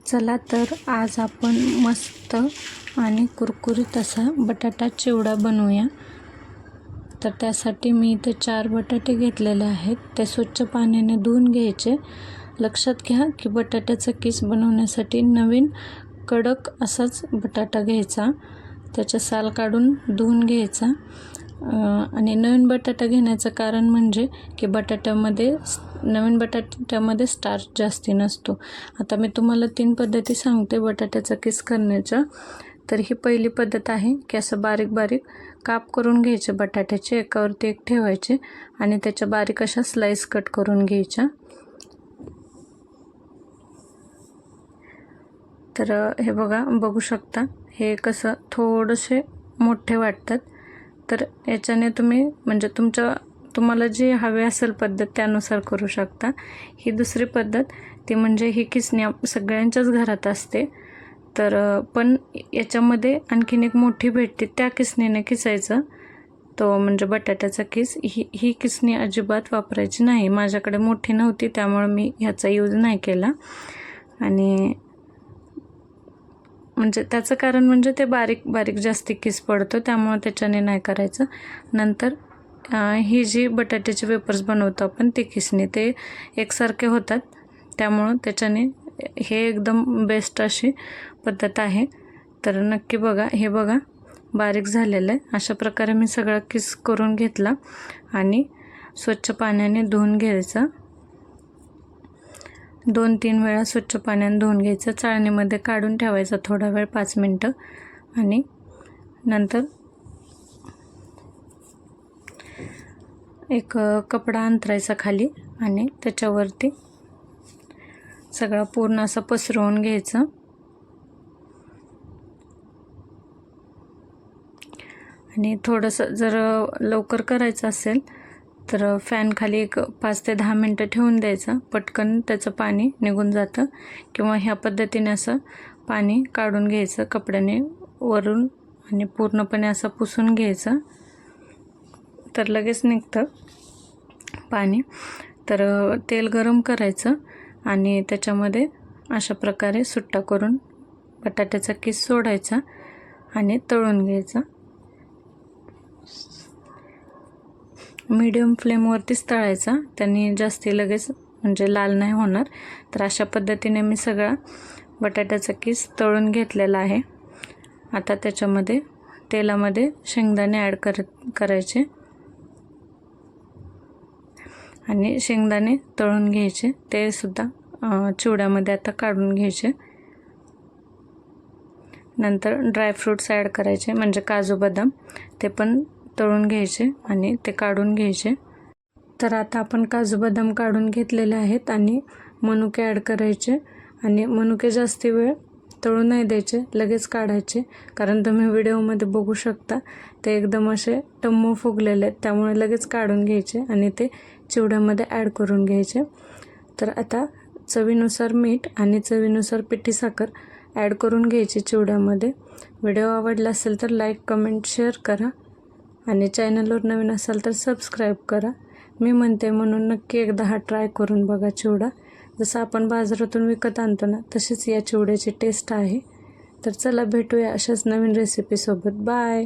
चला तर आज आपण मस्त आणि कुरकुरीत असा बटाटा चिवडा बनवूया। तर त्यासाठी मी इथे 4 बटाटे घेतलेले आहेत। ते स्वच्छ पाण्याने धुवून घ्यायचे। लक्षात घ्या की बटाट्याचा किस बनवण्यासाठी नवीन कडक असाच बटाटा घ्यायचा, त्याचे साल काढून धुवून घ्यायचा। आणि नवीन बटाटा घेण्याचं कारण म्हणजे की नवीन बटाट्यामध्ये स्टार्च जास्ती नसतो। आता मी तुम्हाला 3 पद्धती सांगते बटाट्याचा किस करण्याच्या। तर ही पहिली पद्धत आहे की असं बारीक बारीक काप करून घ्यायचे बटाट्याचे, एकावरती एक ठेवायचे आणि त्याच्या बारीक अशा स्लाइस कट करून घ्यायच्या। तर हे बघू शकता, हे कसं थोडेसे मोठे वाटतात। तर याच्याने तुम्ही म्हणजे तुम्हाला जे हवे असेल पद्धत त्यानुसार करू शकता। ही दुसरी पद्धत ती म्हणजे ही किसणी सगळ्यांच्याच घरात असते। तर पण याच्यामध्ये आणखीन एक मोठी भेटते, त्या किसणीने किसायचं। तो म्हणजे बटाट्याचा किस ही किसणी अजिबात वापरायची नाही। माझ्याकडे मोठी नव्हती त्यामुळे मी ह्याचा यूज नाही केला। आणि म्हणजे त्याचं कारण म्हणजे ते बारीक बारीक जास्ती किस पडतो, त्यामुळे त्याच्याने नाही करायचं। नंतर ही जी बटाट्याचे वेपर्स बनवतो आपण ती किसणी ते एकसारखे होतात, त्यामुळे त्याच्याने हे एकदम बेस्ट अशी पद्धत आहे। तर नक्की बघा। हे बघा बारीक झालेलं आहे। अशा प्रकारे मी सगळा किस करून घेतला आणि स्वच्छ पाण्याने धुवून घ्यायचा। 2-3 वेळा स्वच्छ पाण्याने धुवून घ्यायचं। चाळणीमध्ये काढून ठेवायचं थोडा वेळ, 5 मिनिटं। आणि नंतर एक कपडा अंथरायचा खाली आणि त्याच्यावरती सगळं पूर्ण असं पसरवून घ्यायचं। आणि थोडंसं जर लवकर करायचं असेल तर फॅन खाली एक 5 ते 10 मिनिटं ठेवून द्यायचं, पटकन त्याचं पाणी निघून जातं। किंवा ह्या पद्धतीने असं पाणी काढून घ्यायचं कपड्याने वरून आणि पूर्णपणे असं पुसून घ्यायचं, तर लगेच निघतं पाणी। तर तेल गरम करायचं आणि त्याच्यामध्ये अशा प्रकारे सुट्टा करून बटाट्याचा किस सोडायचा आणि तळून घ्यायचा। मीडियम फ्लेमवरतीच तळायचा, त्यांनी जास्ती लगेच म्हणजे लाल नाही होणार। तर अशा पद्धतीने मी सगळा बटाट्याचा किस तळून घेतलेला आहे। आता त्याच्यामध्ये तेलामध्ये शेंगदाणे ॲड करायचे आणि शेंगदाणे तळून घ्यायचे, ते सुद्धा चिवड्यामध्ये आता काढून घ्यायचे। नंतर ड्रायफ्रूट्स ॲड करायचे, म्हणजे काजू बदाम, ते पण तळून घ्यायचे आणि ते काढून घ्यायचे। तर आता आपण काजू बदाम काढून घेतलेले आहेत आणि मनुके ॲड करायचे। आणि मनुके जास्ती वेळ तळू नाही द्यायचे, लगेच काढायचे, कारण तुम्ही व्हिडिओमध्ये बघू शकता ते एकदम असे टम्म फुगलेले आहेत, त्यामुळे लगेच काढून घ्यायचे आणि ते चिवड्यामध्ये ॲड करून घ्यायचे। तर आता चवीनुसार मीठ आणि चवीनुसार पिठी साखर ॲड करून घ्यायची चिवड्यामध्ये। व्हिडिओ आवडला असेल तर लाईक, कमेंट, शेअर करा आणि चॅनलवर नवीन असाल तर सबस्क्राईब करा। मी म्हणते म्हणून नक्की एकदा हा ट्राय करून बघा चिवडा। जसं आपण बाजारातून विकत आणतो ना, तशीच या चिवड्याची टेस्ट आहे। तर चला भेटूया अशाच नवीन रेसिपीसोबत। बाय।